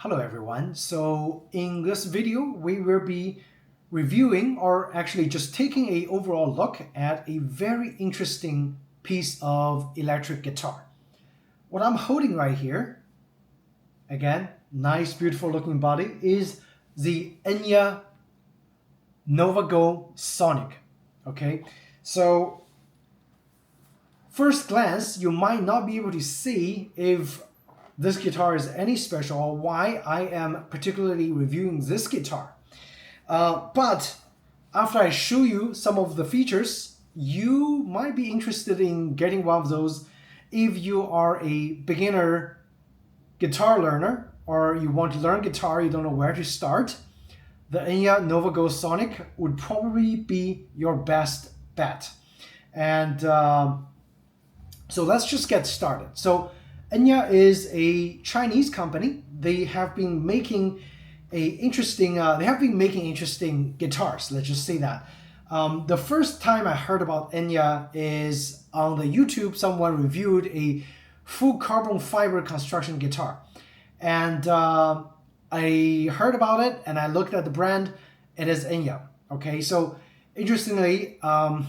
Hello everyone. So in this video, we will be reviewing or actually just taking a overall look at a very interesting piece of electric guitar. What I'm holding right here, again, nice, beautiful looking body, is the Enya Nova Go Sonic. Okay, so first glance, you might not be able to see if this guitar is any special or why I am particularly reviewing this guitar. But after I show you some of the features, you might be interested in getting one of those if you are a beginner guitar learner or you want to learn guitar, you don't know where to start. The Enya Nova Go Sonic would probably be your best bet. And so let's just get started. So Enya is a Chinese company. They have been making interesting guitars. Let's just say that. The first time I heard about Enya is on the YouTube. Someone reviewed a full carbon fiber construction guitar, and I heard about it and I looked at the brand. It is Enya. Okay, so interestingly, a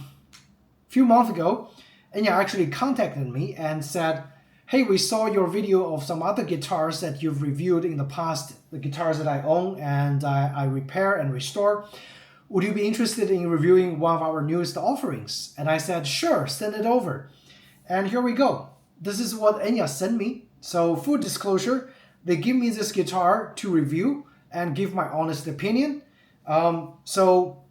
few months ago, Enya actually contacted me and said, hey, we saw your video of some other guitars that you've reviewed in the past, the guitars that I own and I repair and restore. Would you be interested in reviewing one of our newest offerings? And I said, sure, send it over. And here we go. This is what Enya sent me. So full disclosure, they give me this guitar to review and give my honest opinion. So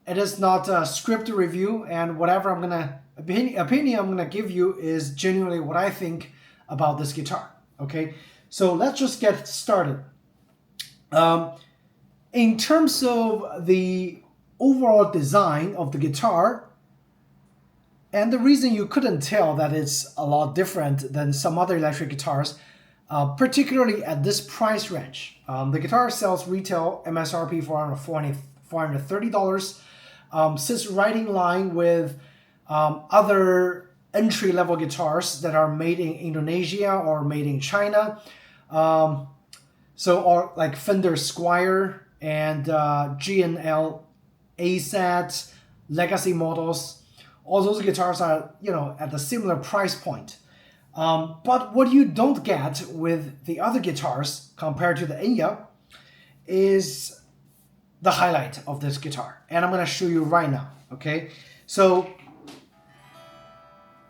it is not a script review, and whatever opinion I'm gonna give you is genuinely what I think about this guitar. Okay, so let's just get started. In terms of the overall design of the guitar, and the reason you couldn't tell that it's a lot different than some other electric guitars, particularly at this price range. The guitar sells retail MSRP for around $430, sits right in line with other entry-level guitars that are made in Indonesia or made in China. Or like Fender Squire and G&L ASAT, legacy models. All those guitars are, at a similar price point. But what you don't get with the other guitars compared to the Enya is the highlight of this guitar. And I'm going to show you right now, okay? So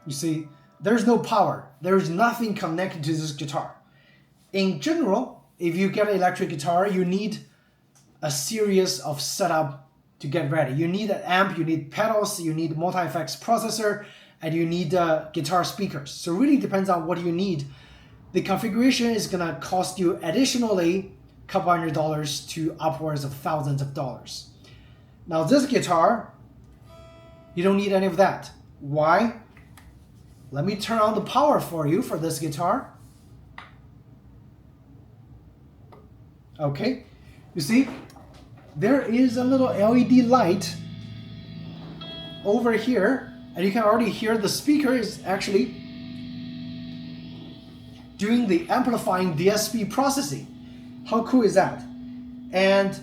you see, there's no power. There's nothing connected to this guitar. In general, if you get an electric guitar, you need a series of setup to get ready. You need an amp, you need pedals, you need multi-effects processor, and you need guitar speakers. So it really depends on what you need. The configuration is gonna cost you additionally a couple $100 to upwards of thousands of dollars. Now this guitar, you don't need any of that. Why? Let me turn on the power for you for this guitar. Okay, you see, there is a little LED light over here, and you can already hear the speaker is actually doing the amplifying DSP processing. How cool is that? And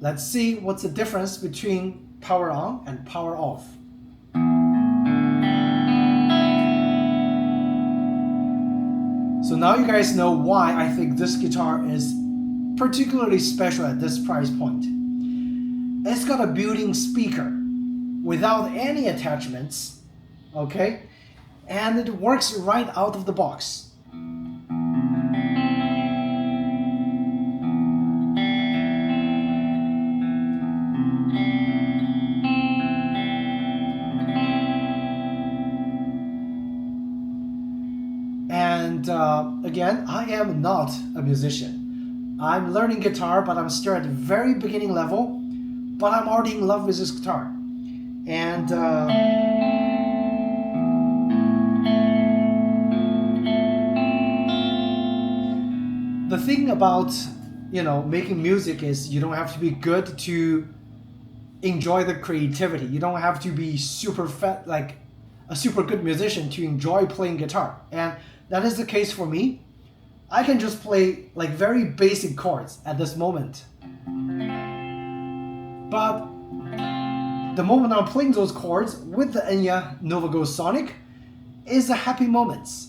let's see what's the difference between power on and power off. So now you guys know why I think this guitar is particularly special at this price point. It's got a built-in speaker without any attachments, okay? And it works right out of the box. And again, I am not a musician. I'm learning guitar, but I'm still at the very beginning level, but I'm already in love with this guitar. And the thing about, making music is you don't have to be good to enjoy the creativity. You don't have to be like a super good musician to enjoy playing guitar. And that is the case for me. I can just play like very basic chords at this moment. But the moment I'm playing those chords with the Enya Nova Go Sonic is a happy moments,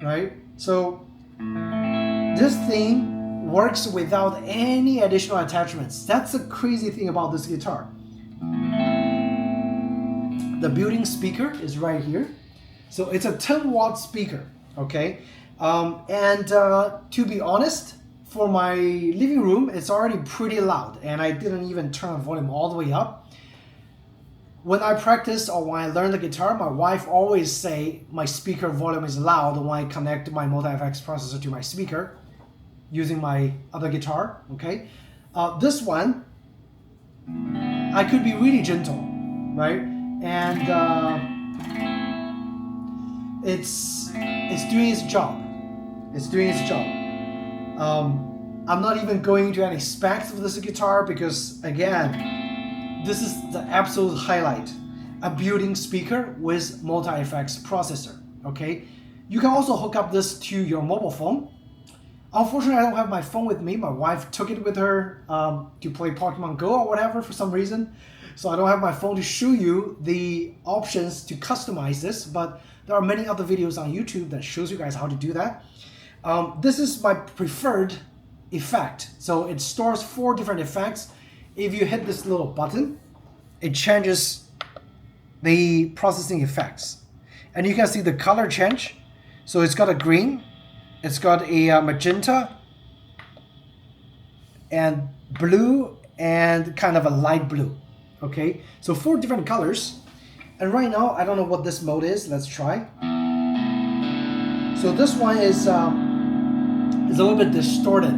right? So this thing works without any additional attachments. That's the crazy thing about this guitar. The built-in speaker is right here. So it's a 10-watt speaker, okay? To be honest, for my living room, it's already pretty loud, and I didn't even turn the volume all the way up. When I practice or when I learn the guitar, my wife always say my speaker volume is loud when I connect my multi-effects processor to my speaker using my other guitar, okay? This one, I could be really gentle, right? And it's doing its job. It's doing its job. I'm not even going into any specs of this guitar because, again, this is the absolute highlight. A built-in speaker with multi-effects processor, okay? You can also hook up this to your mobile phone. Unfortunately, I don't have my phone with me. My wife took it with her to play Pokemon Go or whatever for some reason. So I don't have my phone to show you the options to customize this, but there are many other videos on YouTube that shows you guys how to do that. This is my preferred effect. So it stores 4 different effects. If you hit this little button, it changes the processing effects. And you can see the color change. So it's got a green, it's got a magenta, and blue, and kind of a light blue. Okay, so 4 different colors. And right now, I don't know what this mode is. Let's try. So this one is a little bit distorted,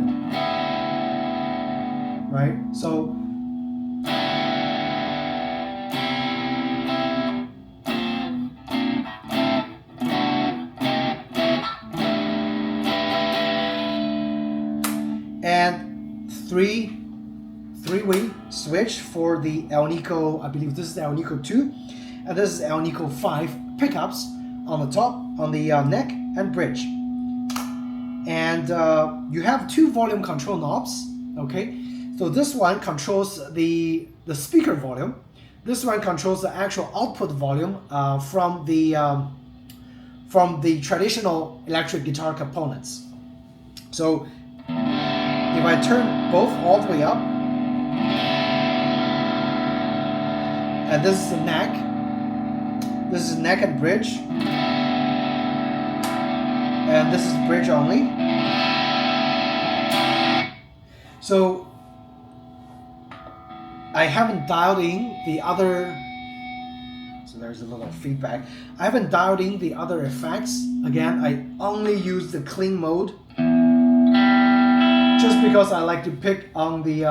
right? So and three-way switch for the Alnico. I believe this is the Alnico 2, and this is Alnico 5 pickups on the top, on the neck and bridge. And you have 2 volume control knobs, okay? So this one controls the speaker volume. This one controls the actual output volume from the traditional electric guitar components. So if I turn both all the way up, and this is the neck, this is neck and bridge, and this is bridge only. So I haven't dialed in the other, so there's a little feedback. I haven't dialed in the other effects. Again, I only use the clean mode just because I like to pick on the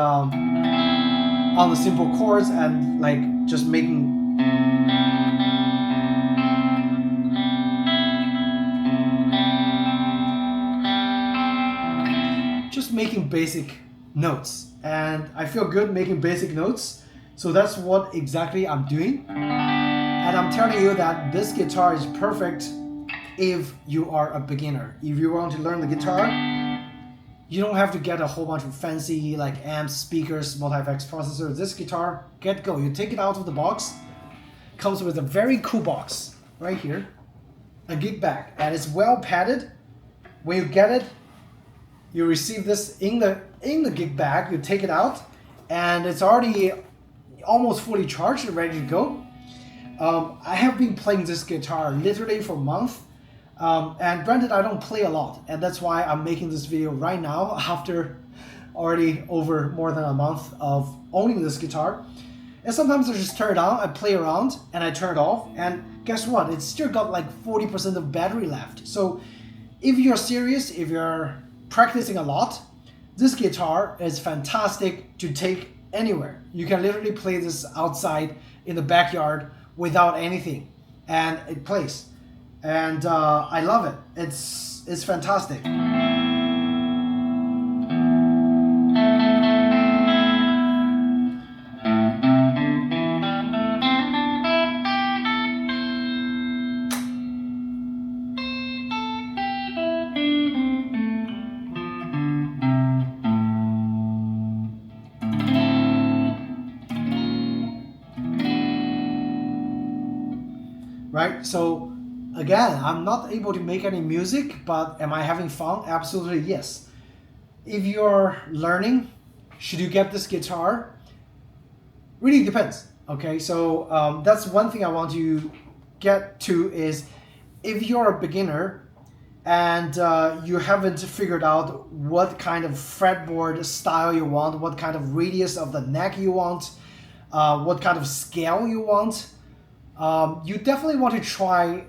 simple chords and like just making basic notes, and I feel good making basic notes. So that's what exactly I'm doing, and I'm telling you that this guitar is perfect if you are a beginner. If you want to learn the guitar, you don't have to get a whole bunch of fancy like amps, speakers, multi-effects processor. This guitar, get go. You take it out of the box, comes with a very cool box right here, a gig bag, and it's well padded. When you get it, you receive this in the gig bag. You take it out, and it's already almost fully charged and ready to go. I have been playing this guitar literally for a month. And granted, I don't play a lot, and that's why I'm making this video right now after already over more than a month of owning this guitar. And sometimes I just turn it on, I play around, and I turn it off, and guess what? It's still got like 40% of battery left. So if you're serious, if you're practicing a lot, this guitar is fantastic to take anywhere. You can literally play this outside in the backyard without anything, and it plays. And I love it. It's fantastic. right? So again, I'm not able to make any music, but am I having fun? Absolutely yes. If you're learning, should you get this guitar? Really depends. Okay, so that's one thing I want to get to is if you're a beginner and you haven't figured out what kind of fretboard style you want, what kind of radius of the neck you want, what kind of scale you want, you definitely want to try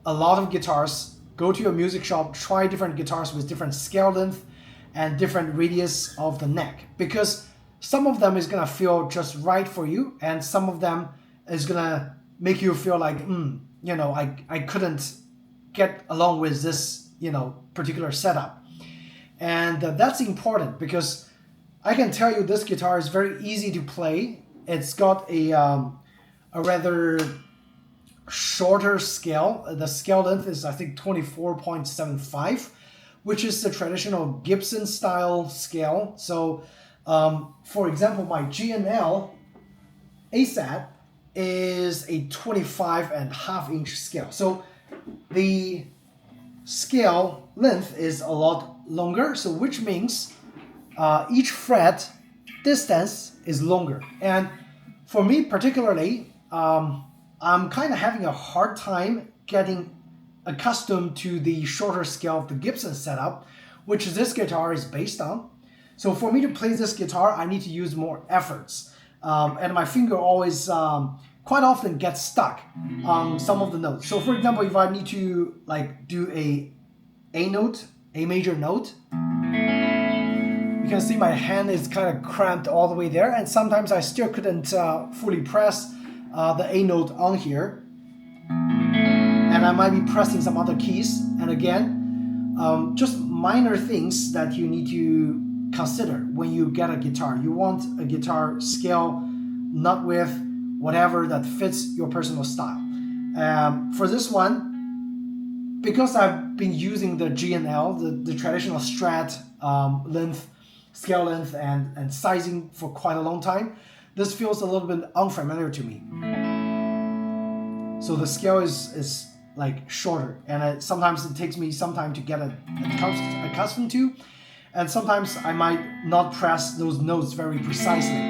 a lot of guitars. Go to a music shop, try different guitars with different scale length and different radius of the neck, because some of them is gonna feel just right for you, and some of them is gonna make you feel like, I couldn't get along with this, particular setup. And that's important because I can tell you this guitar is very easy to play. It's got a rather shorter scale. The scale length is, I think, 24.75, which is the traditional Gibson style scale. So for example, my G&L ASAT is a 25.5-inch scale. So the scale length is a lot longer, so which means each fret distance is longer. And for me particularly, I'm kind of having a hard time getting accustomed to the shorter scale of the Gibson setup, which this guitar is based on. So for me to play this guitar, I need to use more efforts. And my finger always quite often gets stuck on some of the notes. So for example, if I need to do A note, A major note, you can see my hand is kind of cramped all the way there, and sometimes I still couldn't fully press the A note on here, and I might be pressing some other keys. And again, just minor things that you need to consider when you get a guitar. You want a guitar scale, not with whatever that fits your personal style. For this one, because I've been using the G&L, the traditional Strat length, scale length, and sizing for quite a long time, this feels a little bit unfamiliar to me. So the scale is like shorter, and sometimes it takes me some time to get accustomed to, and sometimes I might not press those notes very precisely.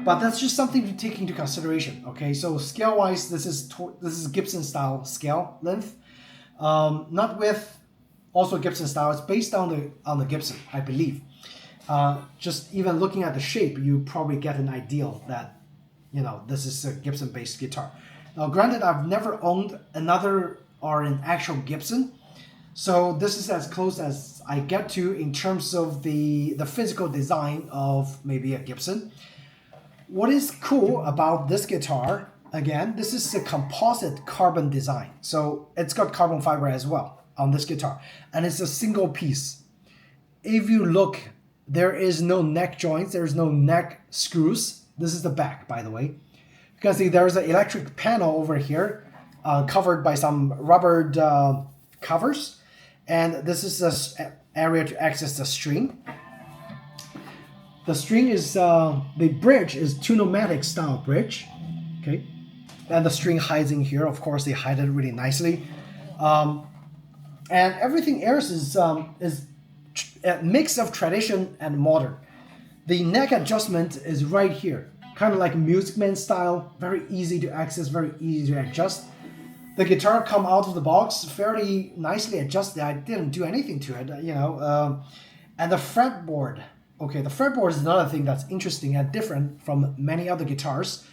But that's just something to take into consideration. Okay, so scale-wise, this is Gibson style scale length, not with also Gibson style. It's based on the Gibson, I believe. Just even looking at the shape, you probably get an idea that this is a Gibson-based guitar. Now, granted, I've never owned another or an actual Gibson, so this is as close as I get to in terms of the physical design of maybe a Gibson. What is cool about this guitar, again, this is a composite carbon design. So it's got carbon fiber as well on this guitar, and it's a single piece. If you look, there is no neck joints, there's no neck screws. This is the back, by the way. You can see there's an electric panel over here covered by some rubbered covers. And this is the area to access the string. The string is, the bridge is Tunomatic style bridge. Okay. And the string hides in here. Of course, they hide it really nicely. And everything else is a mix of tradition and modern. The neck adjustment is right here, kind of like Music Man style, very easy to access, very easy to adjust. The guitar come out of the box fairly nicely adjusted. I didn't do anything to it, and the fretboard. Okay, the fretboard is another thing that's interesting and different from many other guitars.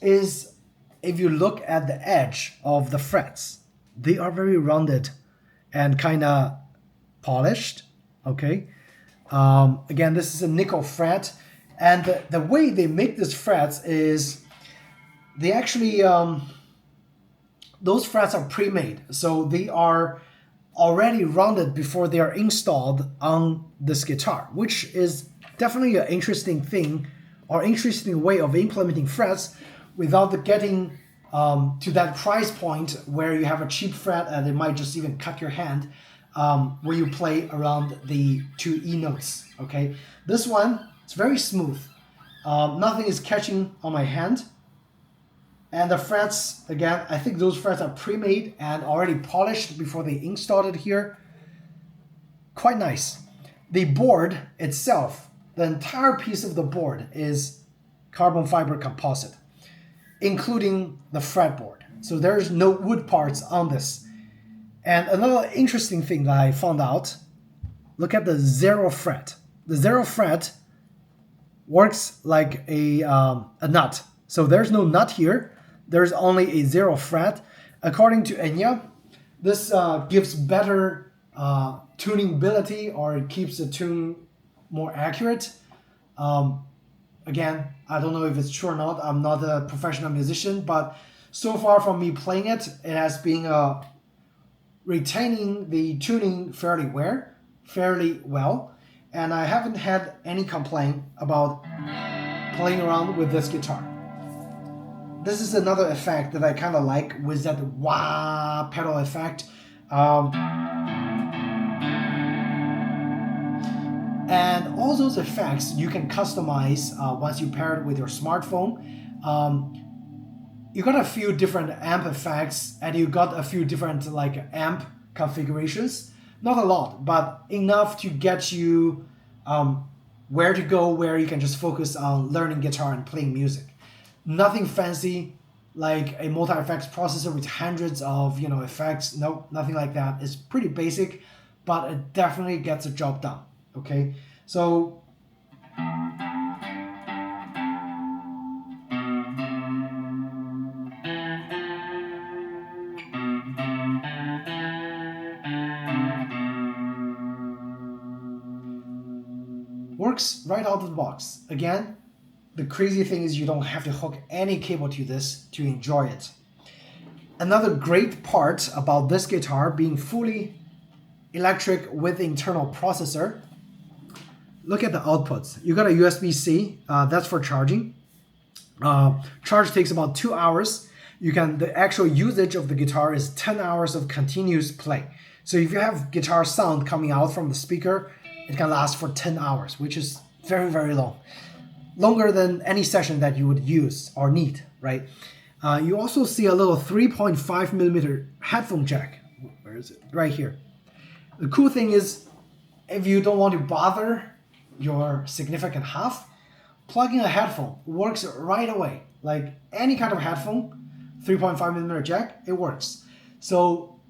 Is if you look at the edge of the frets, they are very rounded and kind of polished. Okay. Again, this is a nickel fret, and the way they make these frets is they actually those frets are pre-made, so they are already rounded before they are installed on this guitar, which is definitely an interesting thing or interesting way of implementing frets without getting to that price point where you have a cheap fret and it might just even cut your hand when you play around the two E notes. Okay, this one, it's very smooth. Nothing is catching on my hand. And the frets, again, I think those frets are pre-made and already polished before they installed it here. Quite nice. The board itself, the entire piece of the board is carbon fiber composite, including the fretboard. So there's no wood parts on this. And another interesting thing that I found out, look at the zero fret. The zero fret works like a nut. So there's no nut here. There's only a zero fret. According to Enya, this gives better tuning ability, or it keeps the tune more accurate. Again, I don't know if it's true or not. I'm not a professional musician, but so far from me playing it, it has been retaining the tuning fairly well, and I haven't had any complaint about playing around with this guitar. This is another effect that I kind of like with that wah pedal effect. And all those effects you can customize once you pair it with your smartphone. You got a few different amp effects, and you got a few different like amp configurations. Not a lot, but enough to get you where to go, where you can just focus on learning guitar and playing music. Nothing fancy like a multi-effects processor with hundreds of effects. Nope, nothing like that. It's pretty basic, but it definitely gets the job done. Okay, so works right out of the box. Again, the crazy thing is you don't have to hook any cable to this to enjoy it. Another great part about this guitar being fully electric with internal processor, look at the outputs. You got a USB-C, that's for charging. Charge takes about 2 hours. The actual usage of the guitar is 10 hours of continuous play. So if you have guitar sound coming out from the speaker, it can last for 10 hours, which is very, very long. Longer than any session that you would use or need, right? You also see a little 3.5 millimeter headphone jack. Where is it? Right here. The cool thing is, if you don't want to bother your significant half, plugging a headphone works right away. Like any kind of headphone, 3.5 millimeter jack, it works. So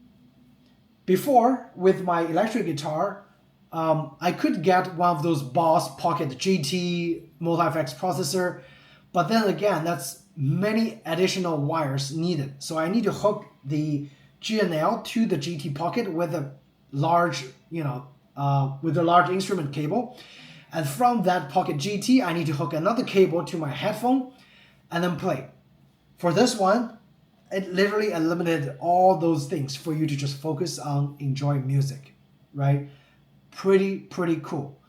before, with my electric guitar, I could get one of those Boss Pocket GT multi-effects processor, but then again, that's many additional wires needed. So I need to hook the G&L to the GT Pocket with a large, large instrument cable. And from that Pocket GT, I need to hook another cable to my headphone and then play. For this one, it literally eliminated all those things for you to just focus on enjoying music, right? Pretty cool.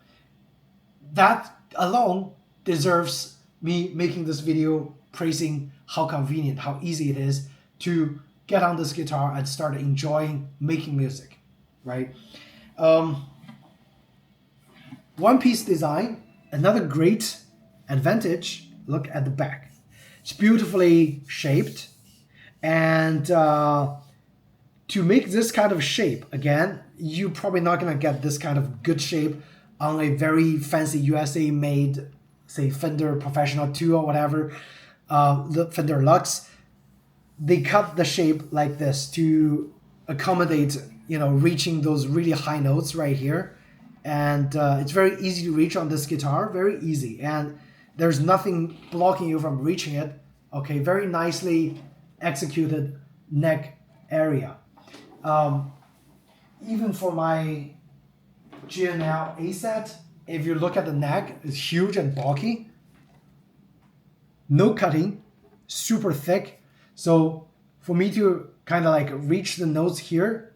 That alone deserves me making this video praising how convenient, how easy it is to get on this guitar and start enjoying making music, right? One-piece design, another great advantage, look at the back. It's beautifully shaped, and to make this kind of shape, again, you're probably not going to get this kind of good shape on a very fancy USA-made, say, Fender Professional 2 or whatever, the Fender Lux. They cut the shape like this to accommodate, reaching those really high notes right here. And it's very easy to reach on this guitar, very easy. And there's nothing blocking you from reaching it. Okay, very nicely executed neck area. Even for my G&L A set, if you look at the neck, it's huge and bulky. No cutting, super thick. So for me to kind of like reach the notes here,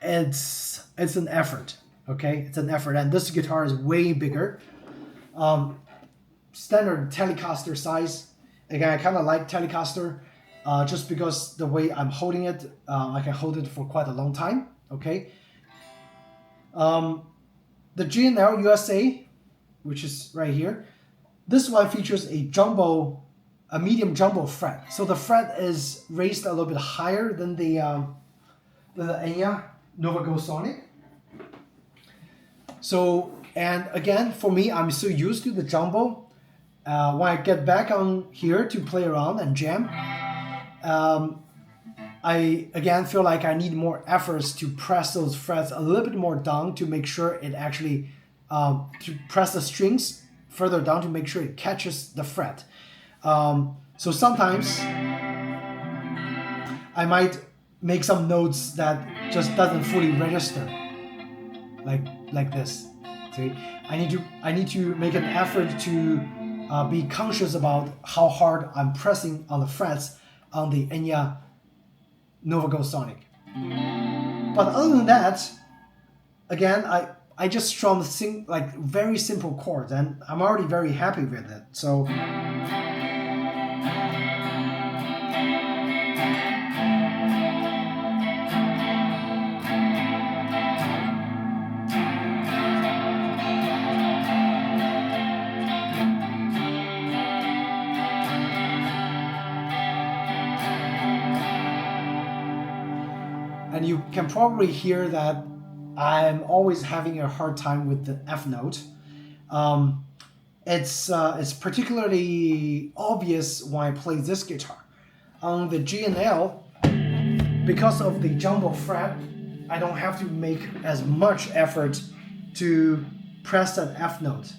it's an effort. Okay, it's an effort, and this guitar is way bigger. Standard Telecaster size. Again, I kind of like Telecaster just because the way I'm holding it, I can hold it for quite a long time. Okay. The G&L USA, which is right here, This one features a medium jumbo fret. So the fret is raised a little bit higher than the Enya Nova Go Sonic. So, and again, for me, I'm so used to the jumbo. When I get back on here to play around and jam, I again feel like I need more efforts to press those frets a little bit more down to make sure it actually, to press the strings further down to make sure it catches the fret. So sometimes I might make some notes that just doesn't fully register, like this. See, I need to make an effort to be conscious about how hard I'm pressing on the frets on the Enya Nova Go Sonic. But other than that, again, I just strum like very simple chords, and I'm already very happy with it. So. And you can probably hear that I'm always having a hard time with the F note. It's particularly obvious when I play this guitar. On the G and L, because of the jumbo fret, I don't have to make as much effort to press that F note.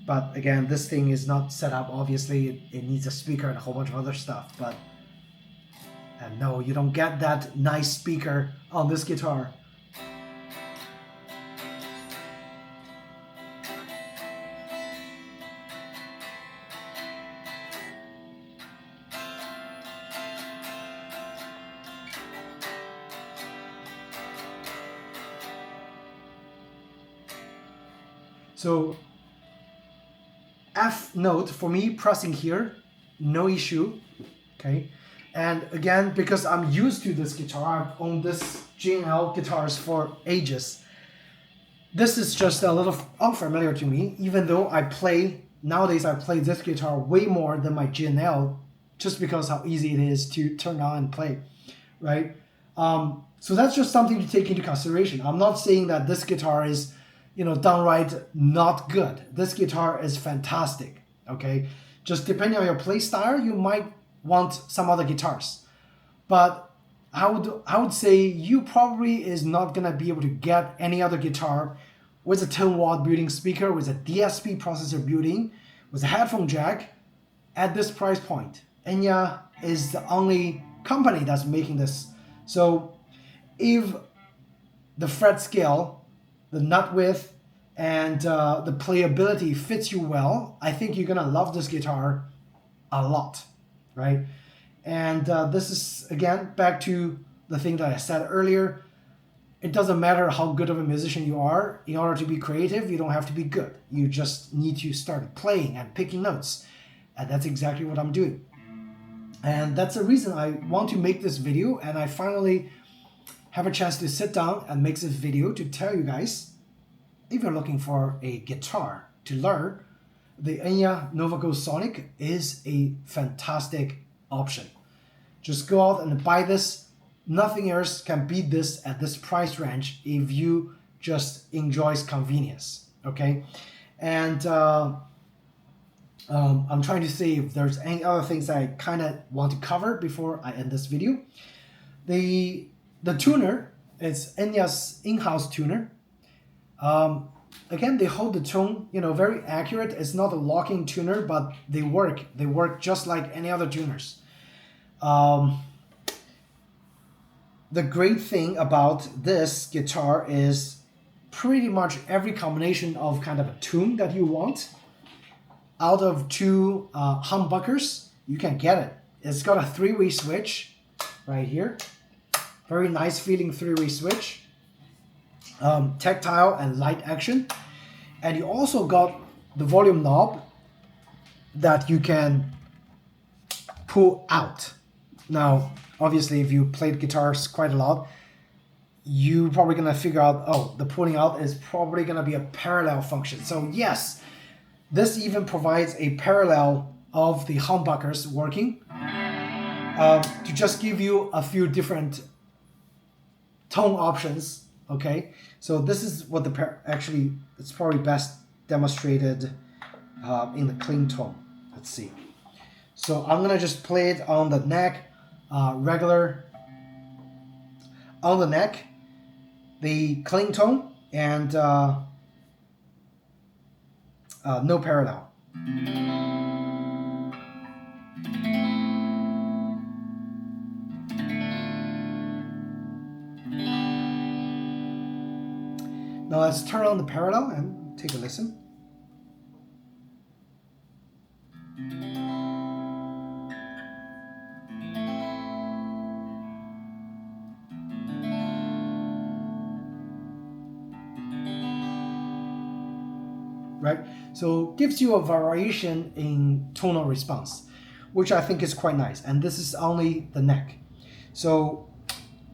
But again, this thing is not set up. Obviously, it needs a speaker and a whole bunch of other stuff. But and no, you don't get that nice speaker on this guitar. So F note for me pressing here, no issue, okay? And again, because I'm used to this guitar, I've owned this G&L guitars for ages. This is just a little unfamiliar to me, even though nowadays I play this guitar way more than my G&L, just because how easy it is to turn on and play, right? So that's just something to take into consideration. I'm not saying that this guitar is, downright not good. This guitar is fantastic, okay? Just depending on your play style, you might want some other guitars. But I would say you probably is not gonna be able to get any other guitar with a 10-watt built-in speaker, with a DSP processor built-in, with a headphone jack at this price point. Enya is the only company that's making this. So if the fret scale, the nut width, and the playability fits you well, I think you're gonna love this guitar a lot, right? And this is, again, back to the thing that I said earlier. It doesn't matter how good of a musician you are. In order to be creative, you don't have to be good. You just need to start playing and picking notes. And that's exactly what I'm doing. And that's the reason I want to make this video, and I finally have a chance to sit down and make this video to tell you guys, if you're looking for a guitar to learn, the Enya Nova Go Sonic is a fantastic option. Just go out and buy this. Nothing else can beat this at this price range if you just enjoy convenience, okay? And I'm trying to see if there's any other things I kind of want to cover before I end this video. The tuner is Enya's in-house tuner. Again, they hold the tone, very accurate. It's not a locking tuner, but they work. They work just like any other tuners. The great thing about this guitar is pretty much every combination of kind of a tune that you want out of two humbuckers, you can get it. It's got a three-way switch right here. Very nice feeling three-way switch. Tactile and light action. And you also got the volume knob that you can pull out. Now, obviously, if you played guitars quite a lot, you're probably gonna figure out, oh, the pulling out is probably gonna be a parallel function. So yes, This even provides a parallel of the humbuckers working to just give you a few different tone options. Okay, so this is what actually it's probably best demonstrated in the clean tone. Let's see. So I'm gonna just play it on the neck, regular on the neck, the clean tone, and no parallel. Now let's turn on the parallel and take a listen. Right? So gives you a variation in tonal response, which I think is quite nice. And this is only the neck. So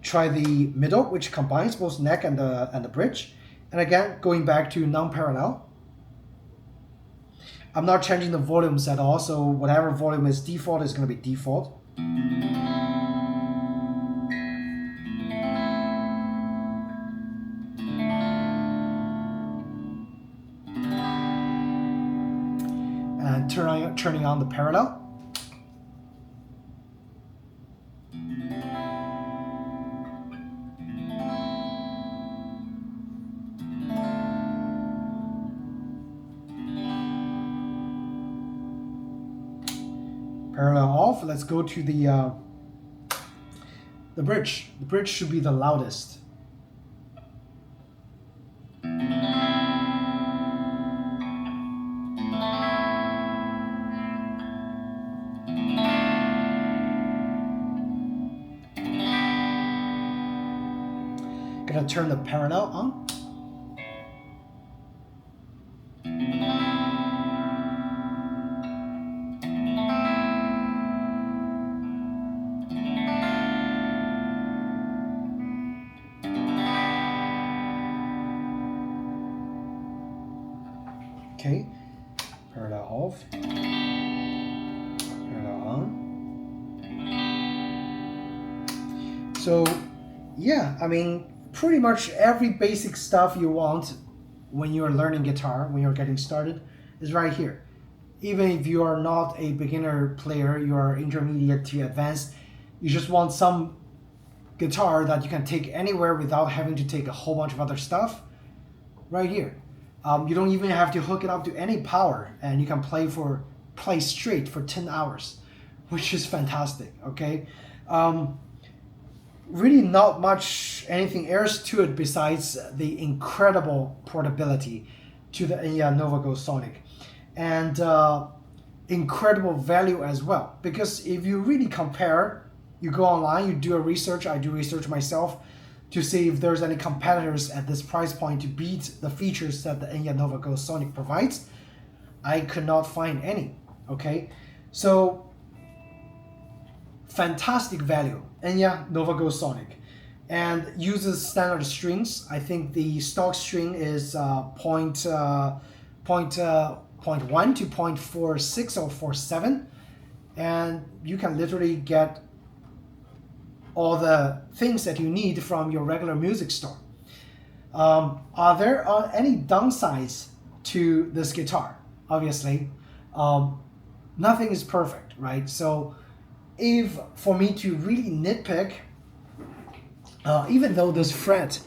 try the middle, which combines both neck and the bridge. And again, going back to non-parallel. I'm not changing the volumes at all, so whatever volume is default is going to be default. And turning on the parallel. Parallel off. Let's go to the bridge. The bridge should be the loudest. Gonna turn the parallel on. Okay, parallel off, parallel on. So yeah, I mean, pretty much every basic stuff you want when you're learning guitar, when you're getting started, is right here. Even if you are not a beginner player, you are intermediate to advanced, you just want some guitar that you can take anywhere without having to take a whole bunch of other stuff, right here. You don't even have to hook it up to any power, and you can play straight for 10 hours, which is fantastic, okay? Really not much anything else to it besides the incredible portability to the Enya Nova Go Sonic, and incredible value as well. Because if you really compare, you go online, you do a research, I do research myself, to see if there's any competitors at this price point to beat the features that the Enya Nova Go Sonic provides. I could not find any, okay? So, fantastic value, Enya Nova Go Sonic. And uses standard strings. I think the stock string is 0.1 to 0.46 or 0.47. And you can literally get all the things that you need from your regular music store. Are there any downsides to this guitar? Obviously, nothing is perfect, right? So if for me to really nitpick, even though this fret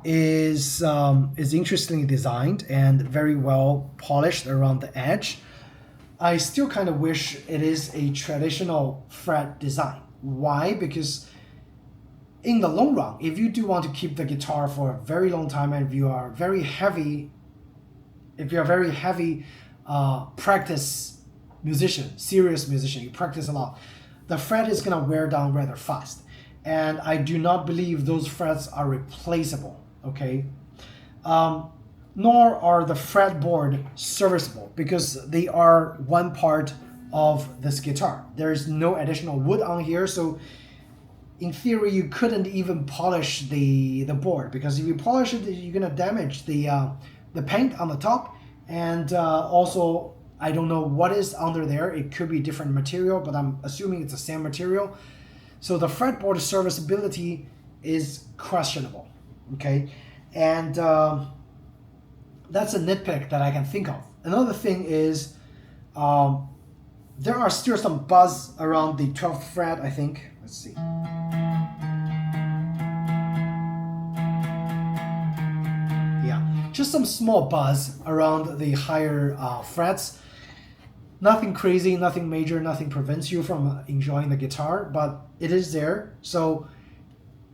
is interestingly designed and very well polished around the edge, I still kind of wish it is a traditional fret design. Why? Because in the long run, if you do want to keep the guitar for a very long time, and if you are very heavy practice musician, serious musician, you practice a lot, the fret is gonna wear down rather fast. And I do not believe those frets are replaceable, okay? Nor are the fretboard serviceable, because they are one part of this guitar. There's no additional wood on here, so in theory, you couldn't even polish the board, because if you polish it, you're gonna damage the paint on the top, And also, I don't know what is under there. It could be different material, but I'm assuming it's the same material. So the fretboard serviceability is questionable, okay? And that's a nitpick that I can think of. Another thing is there are still some buzz around the 12th fret, I think. Let's see. Yeah, just some small buzz around the higher frets. Nothing crazy, nothing major, nothing prevents you from enjoying the guitar, but it is there. So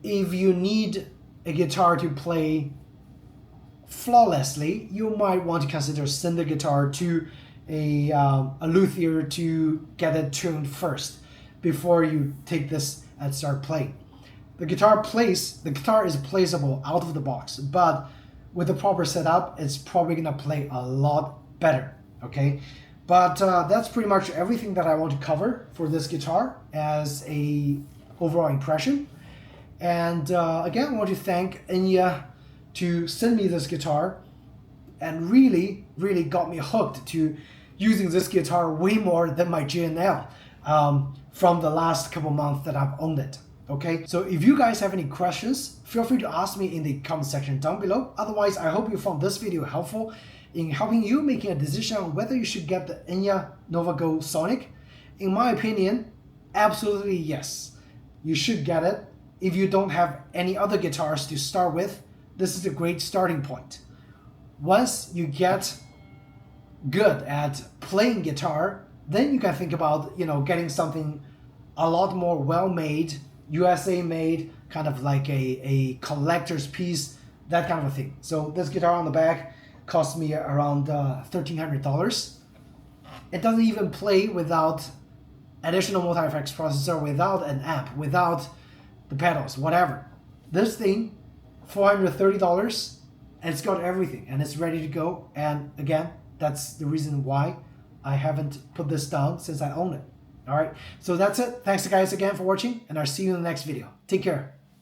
if you need a guitar to play flawlessly, you might want to consider send the guitar to a luthier to get it tuned first before you take this and start playing. The guitar is placeable out of the box, but with the proper setup, it's probably gonna play a lot better, okay? But that's pretty much everything that I want to cover for this guitar as a overall impression. And again, I want to thank Enya to send me this guitar and really got me hooked to using this guitar way more than my G&L from the last couple months that I've owned it. Okay, so if you guys have any questions, feel free to ask me in the comment section down below. Otherwise, I hope you found this video helpful in helping you making a decision on whether you should get the Enya Nova Go Sonic. In my opinion, absolutely yes. You should get it. If you don't have any other guitars to start with, this is a great starting point. Once you get good at playing guitar, then you can think about, getting something a lot more well-made, USA made, kind of like a collector's piece, that kind of a thing. So this guitar on the back cost me around $1,300. It doesn't even play without additional multi-effects processor, without an amp, without the pedals, whatever. This thing, $430, and it's got everything, and it's ready to go. And again, that's the reason why I haven't put this down since I own it. All right, so that's it. Thanks guys again for watching, and I'll see you in the next video. Take care.